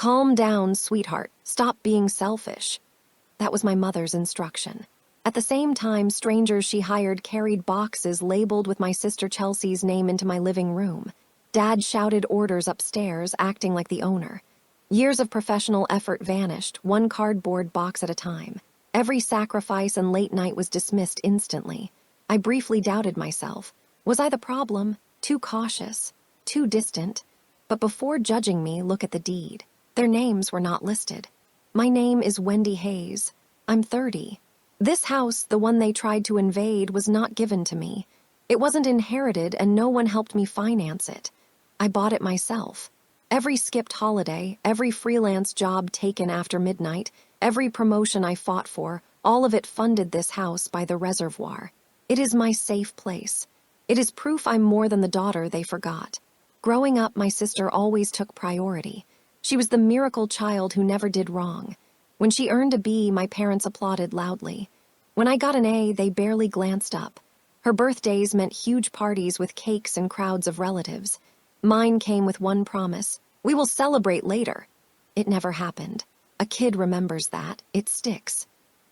"Calm down, sweetheart. Stop being selfish." That was my mother's instruction. At the same time, strangers she hired carried boxes labeled with my sister Chelsea's name into my living room. Dad shouted orders upstairs, acting like the owner. Years of professional effort vanished, one cardboard box at a time. Every sacrifice and late night was dismissed instantly. I briefly doubted myself. Was I the problem? Too cautious? Too distant? But before judging me, look at the deed. Their names were not listed. My name is Wendy Hayes. I'm 30. This house, the one they tried to invade, was not given to me. It wasn't inherited, and no one helped me finance it. I bought it myself. Every skipped holiday, every freelance job taken after midnight, every promotion I fought for, all of it funded this house by the reservoir. It is my safe place. It is proof I'm more than the daughter they forgot. Growing up, my sister always took priority. She was the miracle child who never did wrong. When she earned a B, my parents applauded loudly. When I got an A, they barely glanced up. Her birthdays meant huge parties with cakes and crowds of relatives. Mine came with one promise: we will celebrate later. It never happened. A kid remembers that. It sticks.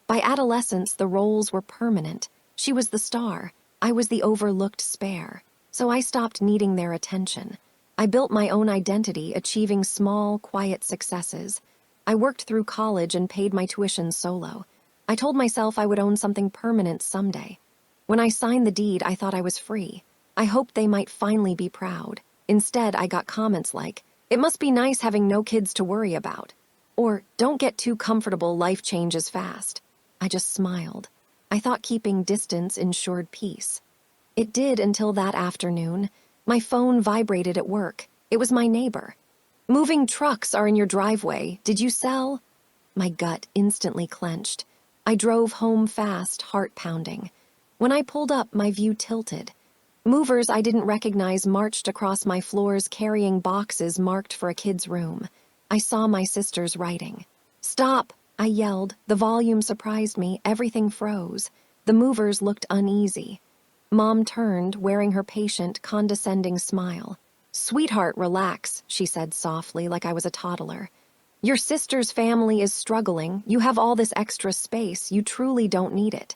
By adolescence, the roles were permanent. She was the star. I was the overlooked spare. So I stopped needing their attention. I built my own identity, achieving small, quiet successes. I worked through college and paid my tuition solo. I told myself I would own something permanent someday. When I signed the deed, I thought I was free. I hoped they might finally be proud. Instead, I got comments like, "It must be nice having no kids to worry about." Or, "Don't get too comfortable, life changes fast." I just smiled. I thought keeping distance ensured peace. It did until that afternoon. My phone vibrated at work. It was my neighbor. "Moving trucks are in your driveway. Did you sell?" My gut instantly clenched. I drove home fast, heart pounding. When I pulled up, my view tilted. Movers I didn't recognize marched across my floors carrying boxes marked for a kid's room. I saw my sister's writing. "Stop!" I yelled. The volume surprised me. Everything froze. The movers looked uneasy. Mom turned, wearing her patient, condescending smile. "Sweetheart, relax," she said softly, like I was a toddler. "Your sister's family is struggling. You have all this extra space. You truly don't need it."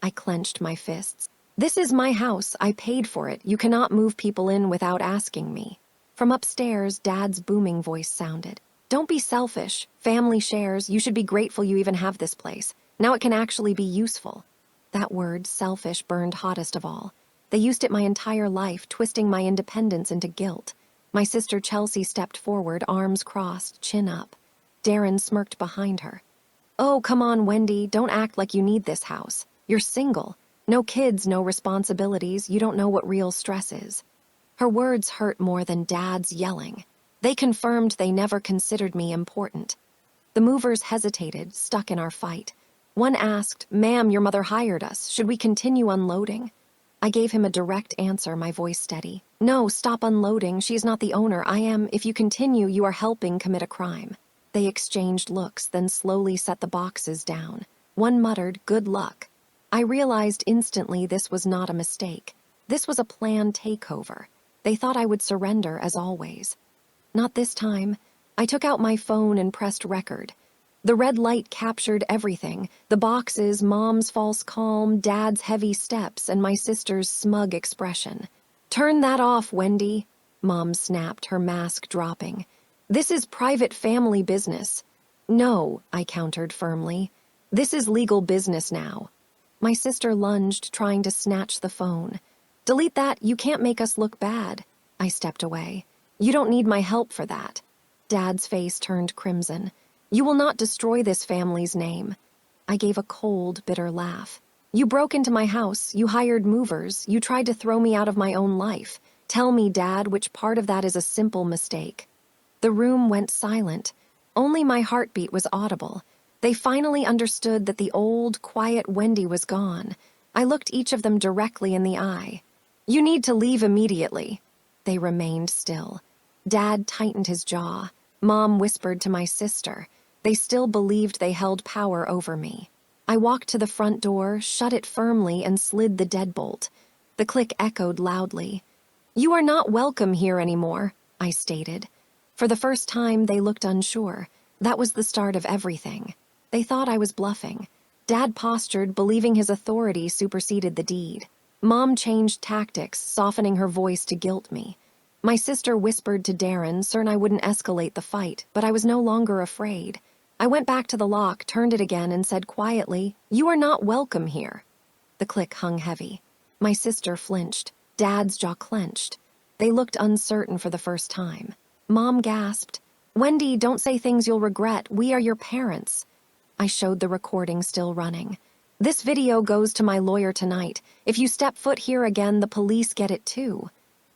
I clenched my fists. "This is my house. I paid for it. You cannot move people in without asking me." From upstairs, Dad's booming voice sounded. "Don't be selfish. Family shares. You should be grateful you even have this place. Now it can actually be useful." That word, selfish, burned hottest of all. They used it my entire life, twisting my independence into guilt. My sister Chelsea stepped forward, arms crossed, chin up. Darren smirked behind her. "Oh, come on, Wendy. Don't act like you need this house. You're single. No kids, no responsibilities. You don't know what real stress is." Her words hurt more than Dad's yelling. They confirmed they never considered me important. The movers hesitated, stuck in our fight. One asked, "Ma'am, your mother hired us. Should we continue unloading?" I gave him a direct answer, my voice steady. "No, stop unloading. She's not the owner. I am. If you continue, you are helping commit a crime." They exchanged looks, then slowly set the boxes down. One muttered, "Good luck." I realized instantly this was not a mistake. This was a planned takeover. They thought I would surrender, as always. Not this time. I took out my phone and pressed record. The red light captured everything: the boxes, Mom's false calm, Dad's heavy steps, and my sister's smug expression. "Turn that off, Wendy," Mom snapped, her mask dropping. "This is private family business." "No," I countered firmly. "This is legal business now." My sister lunged, trying to snatch the phone. "Delete that. You can't make us look bad." I stepped away. "You don't need my help for that." Dad's face turned crimson. "You will not destroy this family's name." I gave a cold, bitter laugh. "You broke into my house. You hired movers. You tried to throw me out of my own life. Tell me, Dad, which part of that is a simple mistake?" The room went silent. Only my heartbeat was audible. They finally understood that the old, quiet Wendy was gone. I looked each of them directly in the eye. "You need to leave immediately." They remained still. Dad tightened his jaw. Mom whispered to my sister. They still believed they held power over me. I walked to the front door, shut it firmly, and slid the deadbolt. The click echoed loudly. "You are not welcome here anymore," I stated. For the first time, they looked unsure. That was the start of everything. They thought I was bluffing. Dad postured, believing his authority superseded the deed. Mom changed tactics, softening her voice to guilt me. My sister whispered to Darren, certain I wouldn't escalate the fight, but I was no longer afraid. I went back to the lock, turned it again, and said quietly, "You are not welcome here." The click hung heavy. My sister flinched. Dad's jaw clenched. They looked uncertain for the first time. Mom gasped, "Wendy, don't say things you'll regret. We are your parents." I showed the recording still running. "This video goes to my lawyer tonight. If you step foot here again, the police get it too."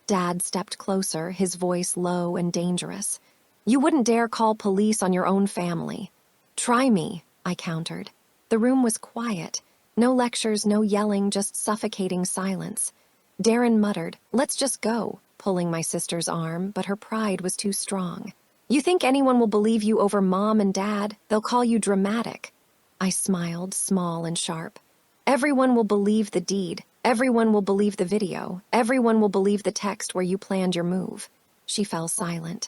Dad stepped closer, his voice low and dangerous. "You wouldn't dare call police on your own family." "Try me," I countered. The room was quiet. No lectures, no yelling, just suffocating silence. Darren muttered, "Let's just go," pulling my sister's arm, but her pride was too strong. "You think anyone will believe you over Mom and Dad? They'll call you dramatic." I smiled, small and sharp. "Everyone will believe the deed. Everyone will believe the video. Everyone will believe the text where you planned your move." She fell silent.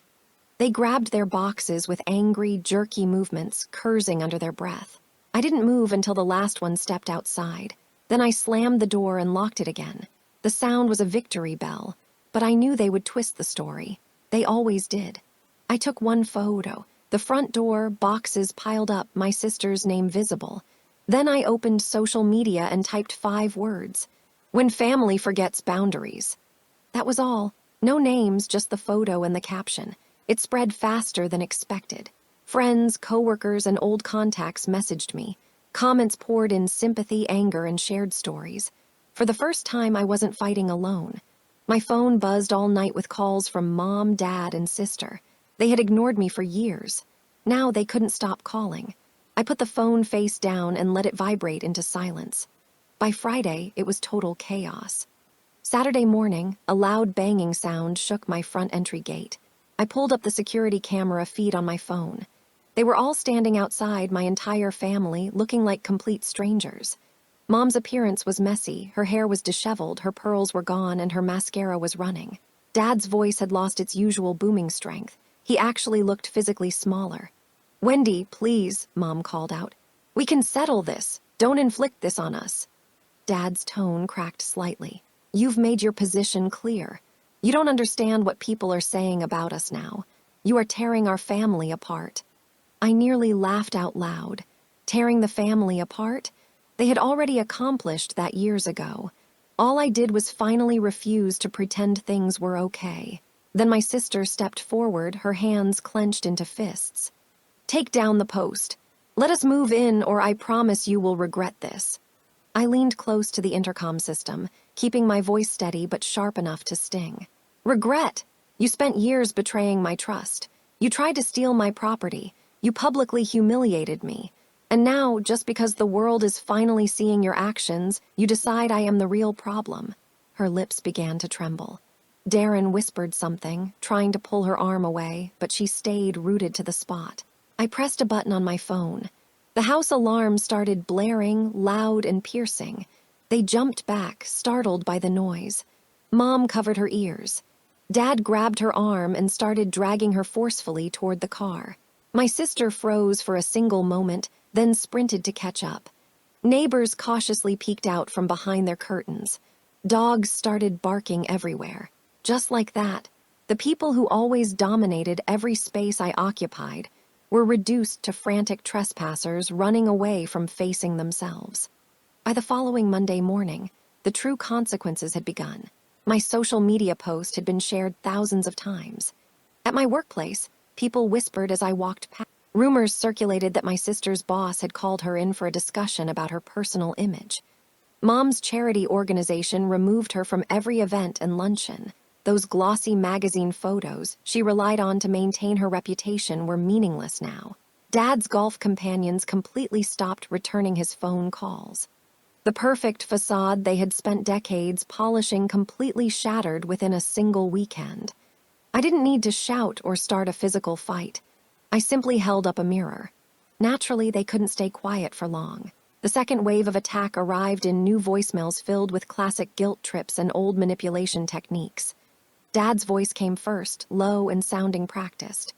They grabbed their boxes with angry, jerky movements, cursing under their breath. I didn't move until the last one stepped outside. Then I slammed the door and locked it again. The sound was a victory bell, but I knew they would twist the story. They always did. I took one photo. The front door, boxes piled up, my sister's name visible. Then I opened social media and typed 5 words. "When family forgets boundaries." That was all. No names, just the photo and the caption. It spread faster than expected. Friends, coworkers, and old contacts messaged me. Comments poured in sympathy, anger, and shared stories. For the first time, I wasn't fighting alone. My phone buzzed all night with calls from Mom, Dad, and sister. They had ignored me for years. Now they couldn't stop calling. I put the phone face down and let it vibrate into silence. By Friday, it was total chaos. Saturday morning, a loud banging sound shook my front entry gate. I pulled up the security camera feed on my phone. They were all standing outside, my entire family, looking like complete strangers. Mom's appearance was messy, her hair was disheveled, her pearls were gone, and her mascara was running. Dad's voice had lost its usual booming strength. He actually looked physically smaller. "Wendy, please," Mom called out. "We can settle this. Don't inflict this on us." Dad's tone cracked slightly. "You've made your position clear. You don't understand what people are saying about us now. You are tearing our family apart." I nearly laughed out loud. Tearing the family apart? They had already accomplished that years ago. All I did was finally refuse to pretend things were okay. Then my sister stepped forward, her hands clenched into fists. "Take down the post. Let us move in, or I promise you will regret this." I leaned close to the intercom system, keeping my voice steady but sharp enough to sting. "Regret? You spent years betraying my trust. You tried to steal my property. You publicly humiliated me. And now, just because the world is finally seeing your actions, you decide I am the real problem." Her lips began to tremble. Darren whispered something, trying to pull her arm away, but she stayed rooted to the spot. I pressed a button on my phone. The house alarm started blaring, loud and piercing. They jumped back, startled by the noise. Mom covered her ears. Dad grabbed her arm and started dragging her forcefully toward the car. My sister froze for a single moment, then sprinted to catch up. Neighbors cautiously peeked out from behind their curtains. Dogs started barking everywhere. Just like that, the people who always dominated every space I occupied were reduced to frantic trespassers running away from facing themselves. By the following Monday morning, the true consequences had begun. My social media post had been shared thousands of times. At my workplace, people whispered as I walked past. Rumors circulated that my sister's boss had called her in for a discussion about her personal image. Mom's charity organization removed her from every event and luncheon. Those glossy magazine photos she relied on to maintain her reputation were meaningless now. Dad's golf companions completely stopped returning his phone calls. The perfect facade they had spent decades polishing completely shattered within a single weekend. I didn't need to shout or start a physical fight. I simply held up a mirror. Naturally, they couldn't stay quiet for long. The second wave of attack arrived in new voicemails filled with classic guilt trips and old manipulation techniques. Dad's voice came first, low and sounding practiced.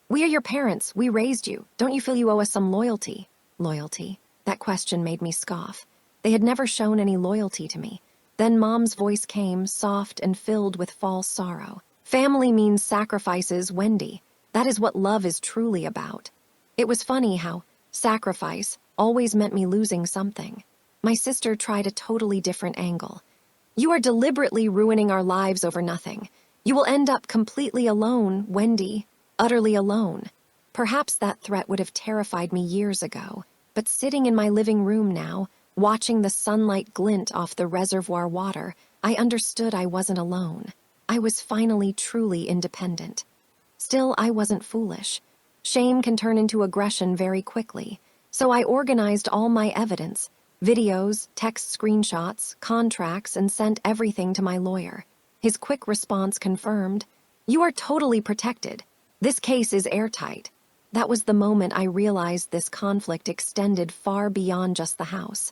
"We are your parents. We raised you. Don't you feel you owe us some loyalty?" Loyalty? That question made me scoff. They had never shown any loyalty to me. Then Mom's voice came, soft and filled with false sorrow. "Family means sacrifices, Wendy. That is what love is truly about." It was funny how sacrifice always meant me losing something. My sister tried a totally different angle. "You are deliberately ruining our lives over nothing. You will end up completely alone, Wendy. Utterly alone." Perhaps that threat would have terrified me years ago, but sitting in my living room now, watching the sunlight glint off the reservoir water, I understood I wasn't alone. I was finally truly independent. Still, I wasn't foolish. Shame can turn into aggression very quickly, so I organized all my evidence, videos, text screenshots, contracts, and sent everything to my lawyer. His quick response confirmed, "You are totally protected. This case is airtight." That was the moment I realized this conflict extended far beyond just the house.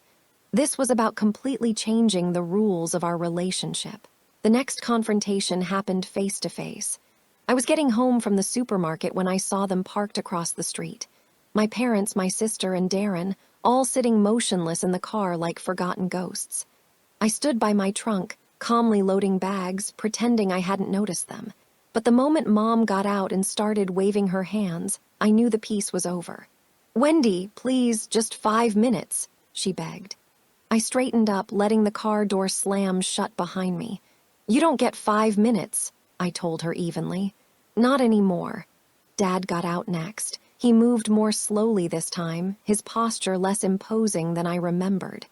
This was about completely changing the rules of our relationship. The next confrontation happened face to face. I was getting home from the supermarket when I saw them parked across the street. My parents, my sister, and Darren, all sitting motionless in the car like forgotten ghosts. I stood by my trunk, calmly loading bags, pretending I hadn't noticed them. But the moment Mom got out and started waving her hands, I knew the piece was over. "Wendy, please, just 5 minutes," she begged. I straightened up, letting the car door slam shut behind me. "You don't get 5 minutes," I told her evenly. "Not anymore." Dad got out next. He moved more slowly this time, his posture less imposing than I remembered.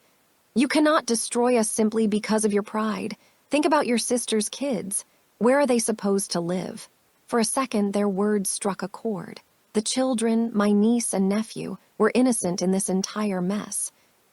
"You cannot destroy us simply because of your pride. Think about your sister's kids. Where are they supposed to live?" For a second, their words struck a chord. The children, my niece and nephew, were innocent in this entire mess.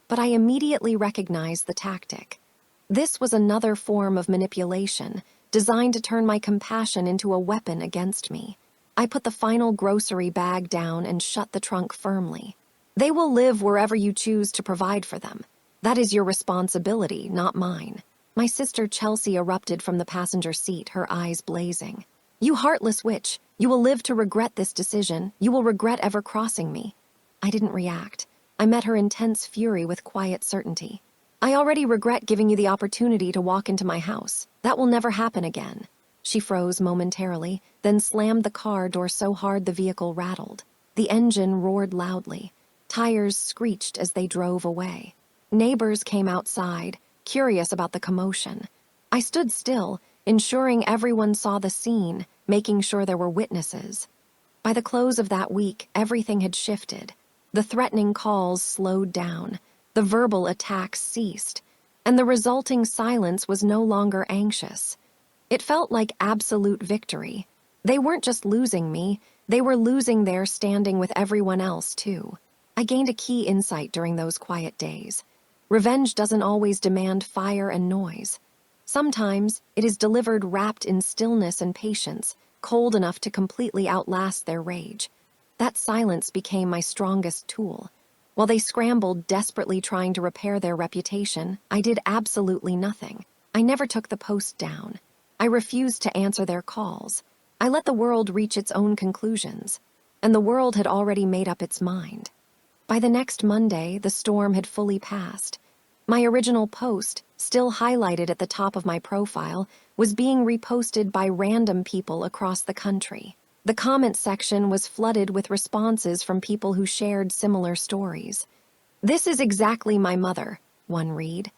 But I immediately recognized the tactic. This was another form of manipulation, designed to turn my compassion into a weapon against me. I put the final grocery bag down and shut the trunk firmly. "They will live wherever you choose to provide for them. That is your responsibility, not mine." My sister Chelsea erupted from the passenger seat, her eyes blazing. "You heartless witch! You will live to regret this decision. You will regret ever crossing me." I didn't react. I met her intense fury with quiet certainty. "I already regret giving you the opportunity to walk into my house. That will never happen again." She froze momentarily, then slammed the car door so hard the vehicle rattled. The engine roared loudly. Tires screeched as they drove away. Neighbors came outside, curious about the commotion. I stood still, ensuring everyone saw the scene, making sure there were witnesses. By the close of that week, everything had shifted. The threatening calls slowed down, the verbal attacks ceased, and the resulting silence was no longer anxious. It felt like absolute victory. They weren't just losing me, they were losing their standing with everyone else, too. I gained a key insight during those quiet days. Revenge doesn't always demand fire and noise. Sometimes it is delivered wrapped in stillness and patience, cold enough to completely outlast their rage. That silence became my strongest tool. While they scrambled, desperately trying to repair their reputation, I did absolutely nothing. I never took the post down. I refused to answer their calls. I let the world reach its own conclusions. And the world had already made up its mind. By the next Monday, the storm had fully passed. My original post, still highlighted at the top of my profile, was being reposted by random people across the country. The comment section was flooded with responses from people who shared similar stories. "This is exactly my mother," one read.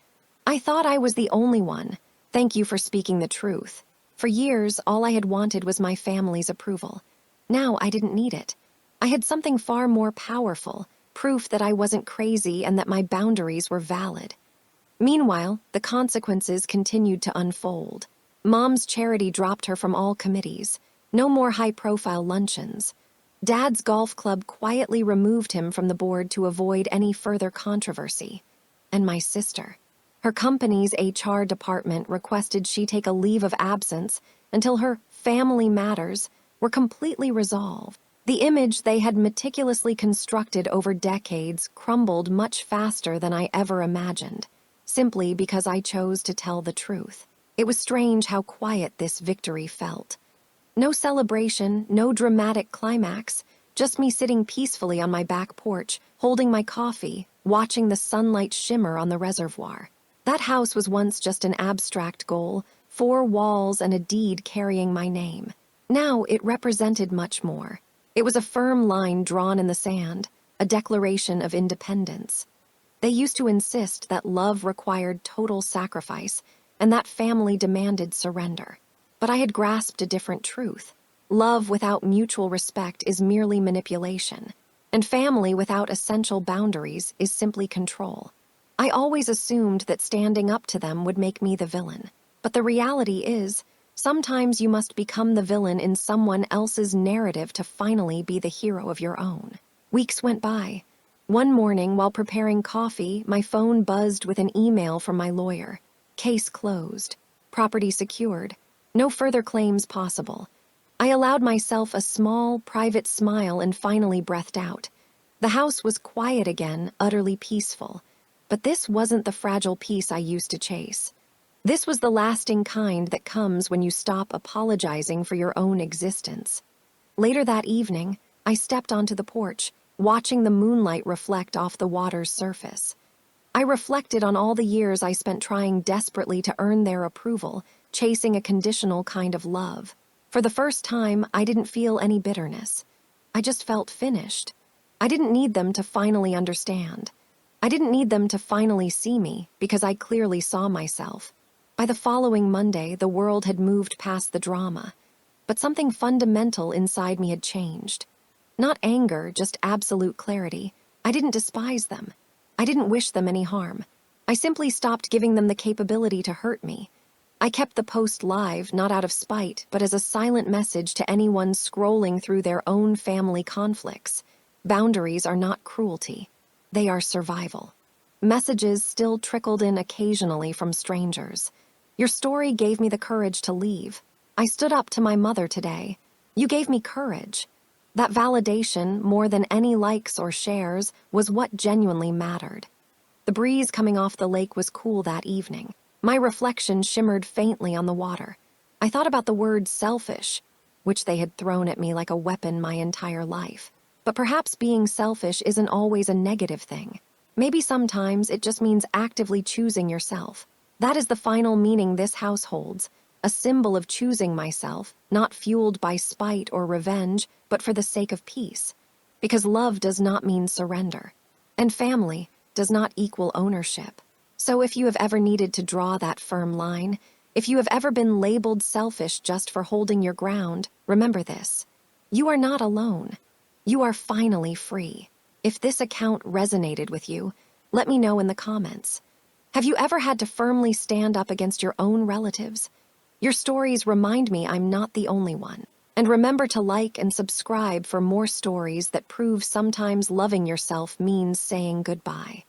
"I thought I was the only one. Thank you for speaking the truth." For years, all I had wanted was my family's approval. Now I didn't need it. I had something far more powerful, proof that I wasn't crazy and that my boundaries were valid. Meanwhile, the consequences continued to unfold. Mom's charity dropped her from all committees. No more high-profile luncheons. Dad's golf club quietly removed him from the board to avoid any further controversy. And my sister. Her company's HR department requested she take a leave of absence until her family matters were completely resolved. The image they had meticulously constructed over decades crumbled much faster than I ever imagined, simply because I chose to tell the truth. It was strange how quiet this victory felt. No celebration, no dramatic climax, just me sitting peacefully on my back porch, holding my coffee, watching the sunlight shimmer on the reservoir. That house was once just an abstract goal, 4 walls and a deed carrying my name. Now it represented much more. It was a firm line drawn in the sand, a declaration of independence. They used to insist that love required total sacrifice, and that family demanded surrender. But I had grasped a different truth. Love without mutual respect is merely manipulation, and family without essential boundaries is simply control. I always assumed that standing up to them would make me the villain. But the reality is, sometimes you must become the villain in someone else's narrative to finally be the hero of your own. Weeks went by. One morning, while preparing coffee, my phone buzzed with an email from my lawyer. Case closed. Property secured. No further claims possible. I allowed myself a small, private smile and finally breathed out. The house was quiet again, utterly peaceful. But this wasn't the fragile peace I used to chase. This was the lasting kind that comes when you stop apologizing for your own existence. Later that evening, I stepped onto the porch, watching the moonlight reflect off the water's surface. I reflected on all the years I spent trying desperately to earn their approval, chasing a conditional kind of love. For the first time, I didn't feel any bitterness. I just felt finished. I didn't need them to finally understand. I didn't need them to finally see me, because I clearly saw myself. By the following Monday, the world had moved past the drama. But something fundamental inside me had changed. Not anger, just absolute clarity. I didn't despise them. I didn't wish them any harm. I simply stopped giving them the capability to hurt me. I kept the post live, not out of spite, but as a silent message to anyone scrolling through their own family conflicts. Boundaries are not cruelty. They are survival. Messages still trickled in occasionally from strangers. Your story gave me the courage to leave. I stood up to my mother today. You gave me courage. That validation, more than any likes or shares, was what genuinely mattered. The breeze coming off the lake was cool that evening. My reflection shimmered faintly on the water. I thought about the word selfish, which they had thrown at me like a weapon my entire life. But perhaps being selfish isn't always a negative thing. Maybe sometimes it just means actively choosing yourself. That is the final meaning this house holds, a symbol of choosing myself, not fueled by spite or revenge, but for the sake of peace. Because love does not mean surrender, and family does not equal ownership. So if you have ever needed to draw that firm line, if you have ever been labeled selfish just for holding your ground, remember this. You are not alone. You are finally free. If this account resonated with you, let me know in the comments. Have you ever had to firmly stand up against your own relatives? Your stories remind me I'm not the only one. And remember to like and subscribe for more stories that prove sometimes loving yourself means saying goodbye.